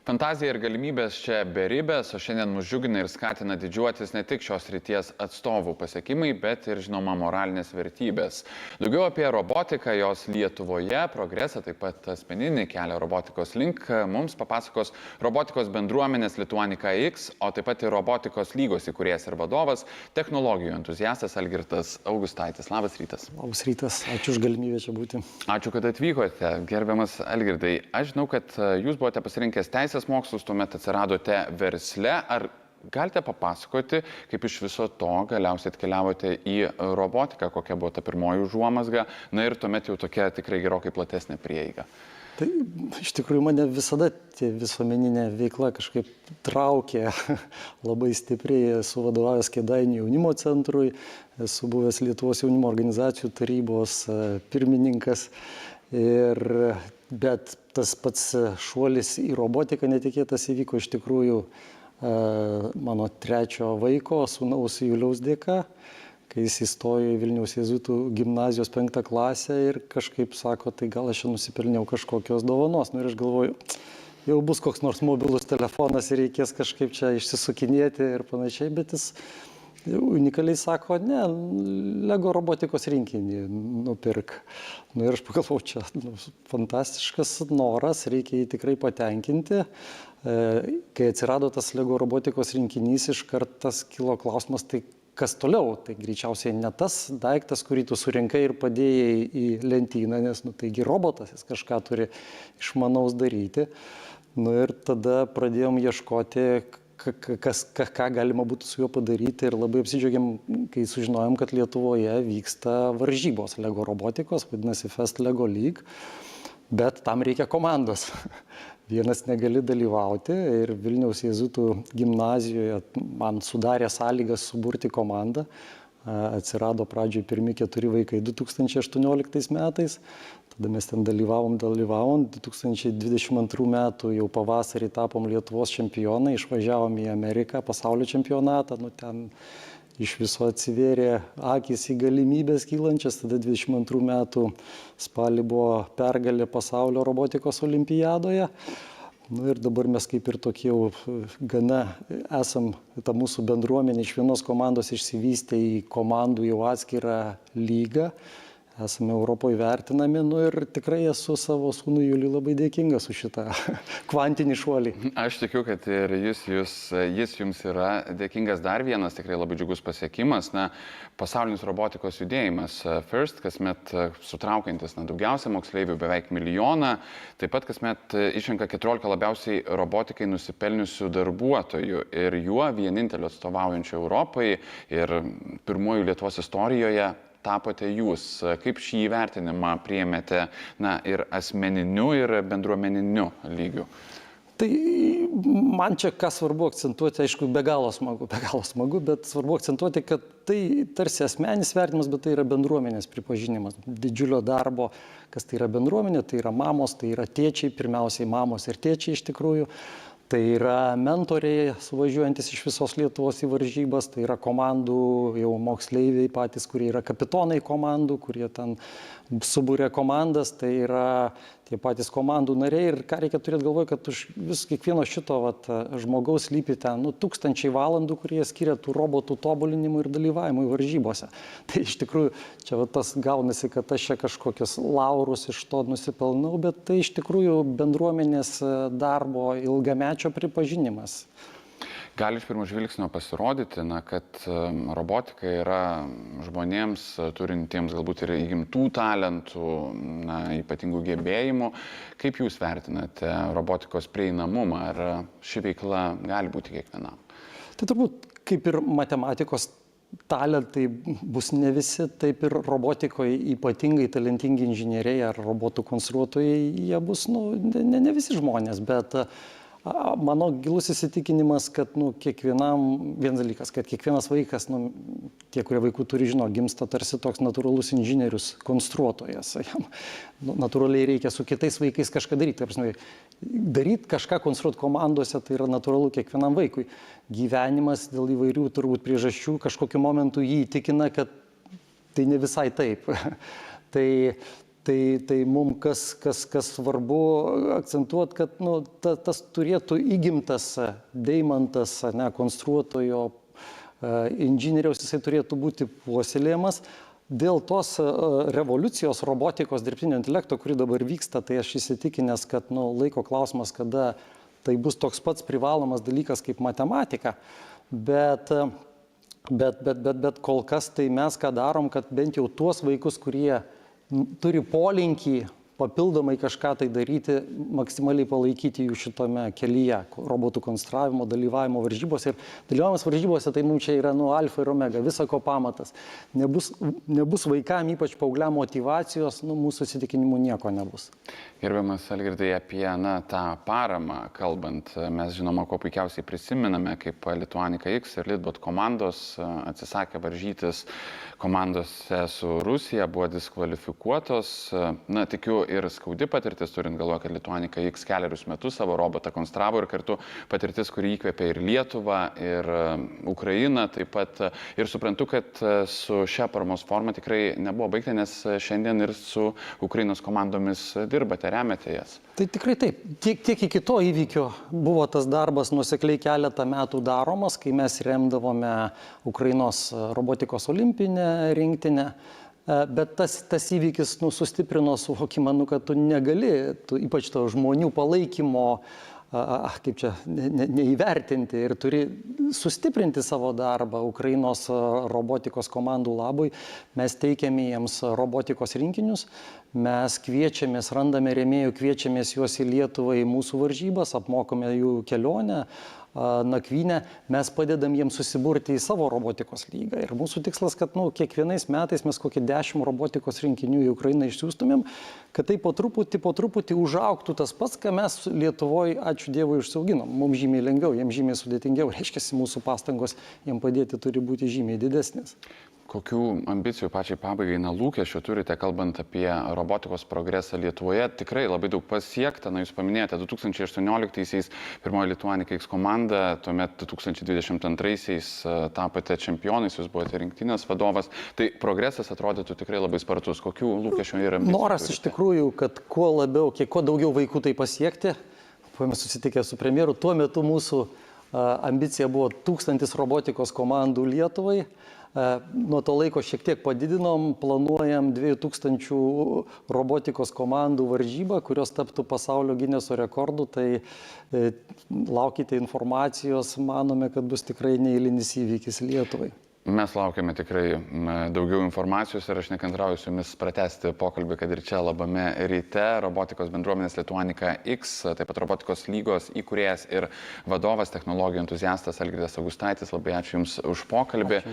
Fantazija ir galimybės čia beribės, o šiandien mus džiugina ir skatina didžiuotis ne tik šios srities atstovų pasiekimai, bet ir, žinoma, moralinės vertybės. Daugiau apie robotiką, jos Lietuvoje, progresą, taip pat asmeninį kelią robotikos link mums papasakos robotikos bendruomenės Lituanika X, o taip pat ir robotikos lygos įkūrėjas ir vadovas, technologijų entuziastas Algirdas Augustaitis. Labas rytas. Labas rytas, ačiū už galimybę čia būti. Ačiū, kad atvykote, gerbiamas Algirdai. Aš žinau, kad jūs buvote pasirinkęs teisės mokslus, tuomet atsiradote versle. Ar galite papasakoti, kaip iš viso to galiausiai atkeliavote į robotiką, kokia buvo ta pirmoji užuomazga, na ir tuomet jau tokia tikrai gerokai platesnė prieiga? Tai iš tikrųjų mane visada visuomeninė veikla kažkaip traukė labai stipriai. Esu vadovavęs Kėdainių jaunimo centrui, esu buvęs Lietuvos jaunimo organizacijų tarybos pirmininkas. Bet tas pats šuolis į robotiką netikėtas įvyko iš tikrųjų mano trečio vaiko, sūnaus Juliaus dėka, kai jis įstojo į Vilniaus jėzuitų gimnazijos 5 klasę ir kažkaip sako, tai gal aš čia nusipelniau kažkokios dovanos. Nu ir aš galvoju, jau bus koks nors mobilus telefonas ir reikės kažkaip čia išsisukinėti ir panašiai, bet jis unikaliai sako, ne, Lego robotikos rinkinį nupirk. Nu ir aš pagalvojau, čia fantastiškas noras, reikia jį tikrai patenkinti. Kai atsirado tas Lego robotikos rinkinys, iš kartas kilo klausimas, tai kas toliau? Tai greičiausiai ne tas daiktas, kurį tu surinkai ir padėjai į lentyną, nes taigi robotas, jis kažką turi išmanaus daryti. Nu ir tada pradėjom ieškoti, ką galima būtų su juo padaryti ir labai apsidžiaugiam, kai sužinojom, kad Lietuvoje vyksta varžybos Lego robotikos, vadinasi Fest Lego League, bet tam reikia komandos. Vienas negali dalyvauti ir Vilniaus jėzuitų gimnazijoje man sudarė sąlygas suburti komandą. Atsirado pradžioj pirmi 4 vaikai 2018 metais, tada mes ten dalyvavom, 2022 metų jau pavasarį tapom Lietuvos čempionai, išvažiavom į Ameriką, pasaulio čempionatą, nu ten iš viso atsivėrė akys į galimybės kylančias, tada 22 metų spalį buvo pergalė pasaulio robotikos olimpiadoje. Nu ir dabar mes kaip ir tokie jau gana esam, ta mūsų bendruomenė iš vienos komandos išsivystė į komandų jau atskirą lygą. Esame Europoje vertinami, nu ir tikrai esu savo sūnui Juliui labai dėkingas už šitą kvantinį šuolį. Aš tikiu, kad ir jis jums yra dėkingas. Dar vienas tikrai labai džiugus pasiekimas, pasaulinis robotikos judėjimas FIRST, kasmet sutraukiantis daugiausia moksleivių, beveik 1 milijoną, taip pat kasmet išrenka 14 labiausiai robotikai nusipelniusių darbuotojų ir juo vieninteliu atstovaujančiu Europai ir pirmuoju Lietuvos istorijoje tapote jūs. Kaip šį įvertinimą priėmėte ir asmeniniu, ir bendruomeniniu lygiu? Tai man čia ką svarbu akcentuoti, aišku, be galo smagu, bet svarbu akcentuoti, kad tai tarsi asmeninis vertinimas, bet tai yra bendruomenės pripažinimas. Didžiulio darbo, kas tai yra bendruomenė, tai yra mamos, tai yra tėčiai, pirmiausiai mamos ir tėčiai iš tikrųjų. Tai yra mentoriai suvažiuojantis iš visos Lietuvos į varžybas, tai yra komandų jau moksleiviai patys, kurie yra kapitonai komandų, kurie ten subūrė komandas, tai yra tie patys komandų nariai ir ką reikia turėti galvoje, kad už kiekvieno šito žmogaus lypi ten 1000 valandų, kurie skiria tų robotų tobulinimui ir dalyvavimui varžybose. Tai iš tikrųjų čia tas gaunasi, kad aš čia kažkokius laurus iš to nusipelnau, bet tai iš tikrųjų bendruomenės darbo ilgamečio pripažinimas. Gali iš pirmo žvilgsnio pasirodyti, kad robotika yra žmonėms turintiems galbūt ir įgimtų talentų, ypatingų gebėjimų. Kaip jūs vertinate robotikos prieinamumą? Ar ši veikla gali būti kiekvienam? Tai turbūt kaip ir matematikos talentai bus ne visi, taip ir robotikoje ypatingai talentingi inžinieriai ar robotų konstruotojai, jie bus ne visi žmonės, bet mano gilus įsitikinimas, kad kiekvienam, vienas dalykas, kad kiekvienas vaikas, tie, kurie vaikų turi, gimsta tarsi toks natūralus inžinierius, konstruotojas. Jam natūraliai reikia su kitais vaikais kažką daryti. Daryti kažką konstruoti komandose, tai yra natūralu kiekvienam vaikui. Gyvenimas dėl įvairių turbūt priežasčių kažkokiu momentu jį įtikina, kad tai ne visai taip. Tai Tai mums kas svarbu akcentuoti, kad tas turėtų įgimtas deimantas, konstruotojo, inžinieriaus, jisai turėtų būti puoselėjamas. Dėl tos revoliucijos robotikos dirbtinio intelekto, kuri dabar vyksta, tai aš įsitikinęs, kad laiko klausimas, kada tai bus toks pats privalomas dalykas kaip matematika. Bet kol kas tai mes ką darom, kad bent jau tuos vaikus, kurie turi polinkį papildomai kažką tai daryti, maksimaliai palaikyti jų šitame kelyje, robotų konstravimo, dalyvavimo varžybose. Ir dalyvavimas varžybose tai mums čia yra alfa ir omega, visako pamatas. Nebus vaikam, ypač paaugliam motyvacijos, mūsų įsitikinimu nieko nebus. Gerbiamas Algirdai, apie tą paramą kalbant, mes žinoma, ko puikiausiai prisiminame, kaip Lituanika X ir Litbot komandos atsisakė varžytis komandose su Rusija, buvo diskvalifikuotos. Tikiu, ir skaudi patirtis, turint galvoje, kad Lituanika X kelerius metus savo robotą konstravo ir kartu patirtis, kuri įkvėpė ir Lietuvą, ir Ukrainą taip pat. Ir suprantu, kad su šia paramos forma tikrai nebuvo baigta, nes šiandien ir su Ukrainos komandomis dirbate, remiate jas. Tai tikrai taip. Tiek iki to įvykio buvo tas darbas nuosekliai keletą metų daromas, kai mes remdavome Ukrainos robotikos olimpinę rinktinę. Bet tas įvykis sustiprino suvokimą, kad tu negali, ypač to žmonių palaikymo, neįvertinti ir turi sustiprinti savo darbą Ukrainos robotikos komandų labui. Mes teikiame jiems robotikos rinkinius, mes kviečiamės, randame rėmėjų, kviečiamės juos į Lietuvą į mūsų varžybas, apmokome jų kelionę, nakvynę, mes padedam jiems susiburti į savo robotikos lygą. Ir mūsų tikslas, kad kiekvienais metais mes kokį 10 robotikos rinkinių į Ukrainą išsiųstumėm, kad tai po truputį užaugtų tas pats, ką mes Lietuvoje, ačiū Dievui, išsiauginom. Mums žymiai lengviau, jiems žymiai sudėtingiau. Reiškia, mūsų pastangos jiems padėti turi būti žymiai didesnės. Kokių ambicijų pačiai pabaigai, lūkesčių turite, kalbant apie robotikos progresą Lietuvoje? Tikrai labai daug pasiekta. Jūs paminėjote 2018-aisiais pirmoji Lituanika X komanda, tuomet 2022-aisiais tapote čempionais, jūs buvote rinktinės vadovas. Tai progresas atrodytų tikrai labai spartus. Kokių lūkesčių ir ambicijų? Noras iš tikrųjų, kad kuo daugiau vaikų tai pasiekti. Buvome susitikę su premjeru. Tuo metu mūsų ambicija buvo 1000 robotikos komandų Lietuvai. Nuo to laiko šiek tiek padidinom, planuojam 2000 robotikos komandų varžybą, kurios taptų pasaulio Gineso rekordų. Tai laukite informacijos, manome, kad bus tikrai neeilinis įvykis Lietuvai. Mes laukiame tikrai daugiau informacijos ir aš nekantrauju su jumis pratęsti pokalbį, kad ir čia labame ryte. Robotikos bendruomenės Lituanika X, taip pat robotikos lygos įkūrėjas ir vadovas, technologijų entuziastas Algirdas Augustaitis. Labai ačiū Jums už pokalbį.